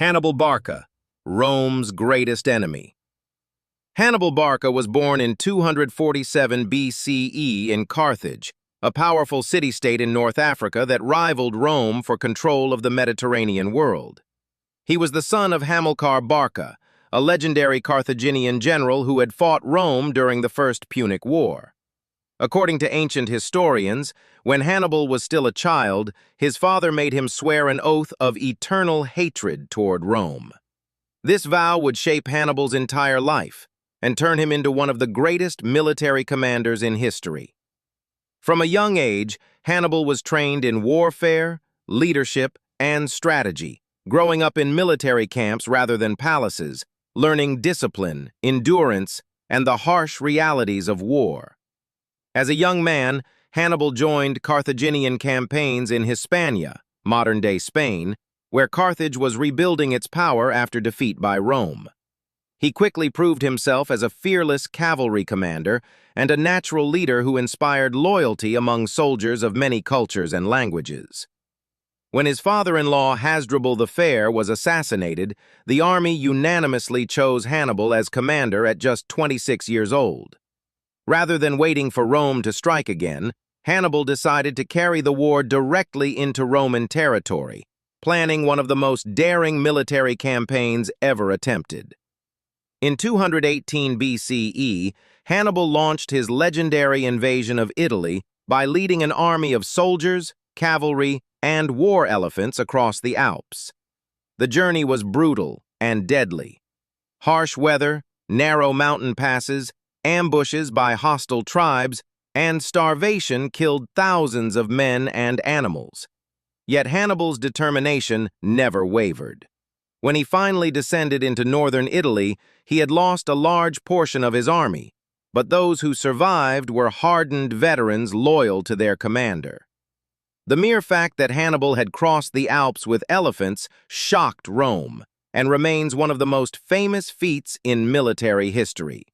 Hannibal Barca, Rome's greatest enemy. Hannibal Barca was born in 247 BCE in Carthage, a powerful city-state in North Africa that rivaled Rome for control of the Mediterranean world. He was the son of Hannibal Barca, a legendary Carthaginian general who had fought Rome during the First Punic War. According to ancient historians, when Hannibal was still a child, his father made him swear an oath of eternal hatred toward Rome. This vow would shape Hannibal's entire life and turn him into one of the greatest military commanders in history. From a young age, Hannibal was trained in warfare, leadership, and strategy, growing up in military camps rather than palaces, learning discipline, endurance, and the harsh realities of war. As a young man, Hannibal joined Carthaginian campaigns in Hispania, modern-day Spain, where Carthage was rebuilding its power after defeat by Rome. He quickly proved himself as a fearless cavalry commander and a natural leader who inspired loyalty among soldiers of many cultures and languages. When his father-in-law Hasdrubal the Fair was assassinated, the army unanimously chose Hannibal as commander at just 26 years old. Rather than waiting for Rome to strike again, Hannibal decided to carry the war directly into Roman territory, planning one of the most daring military campaigns ever attempted. In 218 BCE, Hannibal launched his legendary invasion of Italy by leading an army of soldiers, cavalry, and war elephants across the Alps. The journey was brutal and deadly. Harsh weather, narrow mountain passes, ambushes by hostile tribes, and starvation killed thousands of men and animals. Yet Hannibal's determination never wavered. When he finally descended into northern Italy, he had lost a large portion of his army, but those who survived were hardened veterans loyal to their commander. The mere fact that Hannibal had crossed the Alps with elephants shocked Rome and remains one of the most famous feats in military history.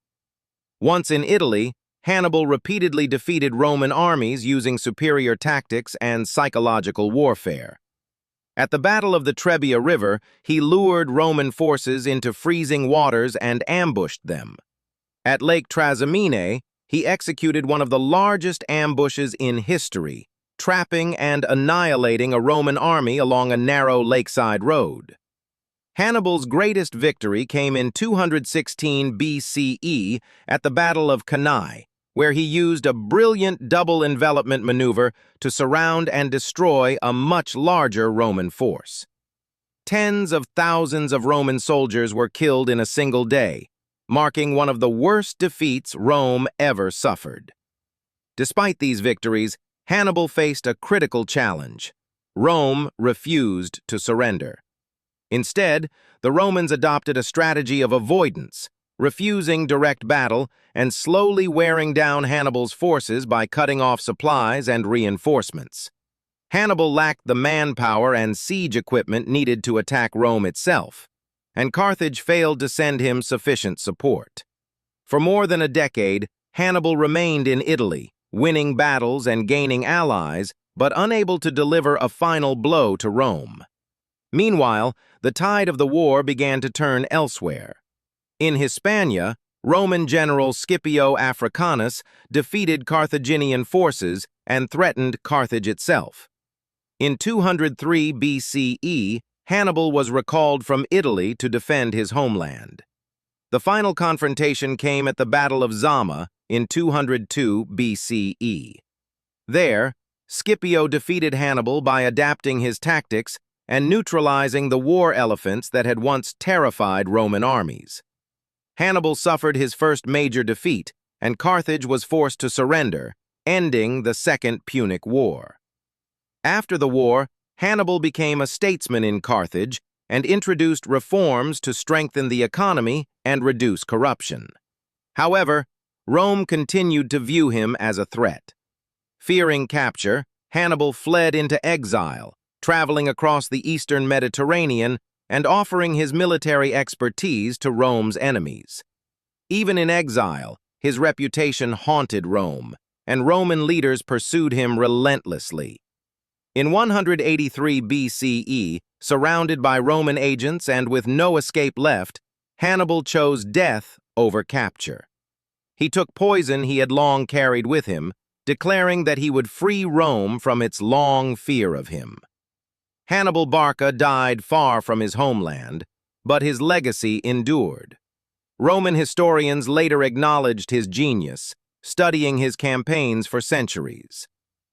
Once in Italy, Hannibal repeatedly defeated Roman armies using superior tactics and psychological warfare. At the Battle of the Trebia River, he lured Roman forces into freezing waters and ambushed them. At Lake Trasimene, he executed one of the largest ambushes in history, trapping and annihilating a Roman army along a narrow lakeside road. Hannibal's greatest victory came in 216 BCE at the Battle of Cannae, where he used a brilliant double envelopment maneuver to surround and destroy a much larger Roman force. Tens of thousands of Roman soldiers were killed in a single day, marking one of the worst defeats Rome ever suffered. Despite these victories, Hannibal faced a critical challenge. Rome refused to surrender. Instead, the Romans adopted a strategy of avoidance, refusing direct battle and slowly wearing down Hannibal's forces by cutting off supplies and reinforcements. Hannibal lacked the manpower and siege equipment needed to attack Rome itself, and Carthage failed to send him sufficient support. For more than a decade, Hannibal remained in Italy, winning battles and gaining allies, but unable to deliver a final blow to Rome. Meanwhile, the tide of the war began to turn elsewhere. In Hispania, Roman general Scipio Africanus defeated Carthaginian forces and threatened Carthage itself. In 203 BCE, Hannibal was recalled from Italy to defend his homeland. The final confrontation came at the Battle of Zama in 202 BCE. There, Scipio defeated Hannibal by adapting his tactics and neutralizing the war elephants that had once terrified Roman armies. Hannibal suffered his first major defeat, and Carthage was forced to surrender, ending the Second Punic War. After the war, Hannibal became a statesman in Carthage and introduced reforms to strengthen the economy and reduce corruption. However, Rome continued to view him as a threat. Fearing capture, Hannibal fled into exile, traveling across the eastern Mediterranean and offering his military expertise to Rome's enemies. Even in exile, his reputation haunted Rome, and Roman leaders pursued him relentlessly. In 183 BCE, Surrounded by Roman agents and with no escape left, Hannibal chose death over capture. He took poison he had long carried with him, declaring that he would free Rome from its long fear of him. Hannibal Barca died far from his homeland, but his legacy endured. Roman historians later acknowledged his genius, studying his campaigns for centuries.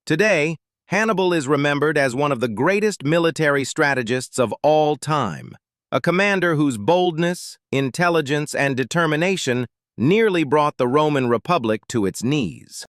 Today, Hannibal is remembered as one of the greatest military strategists of all time, a commander whose boldness, intelligence, and determination nearly brought the Roman Republic to its knees.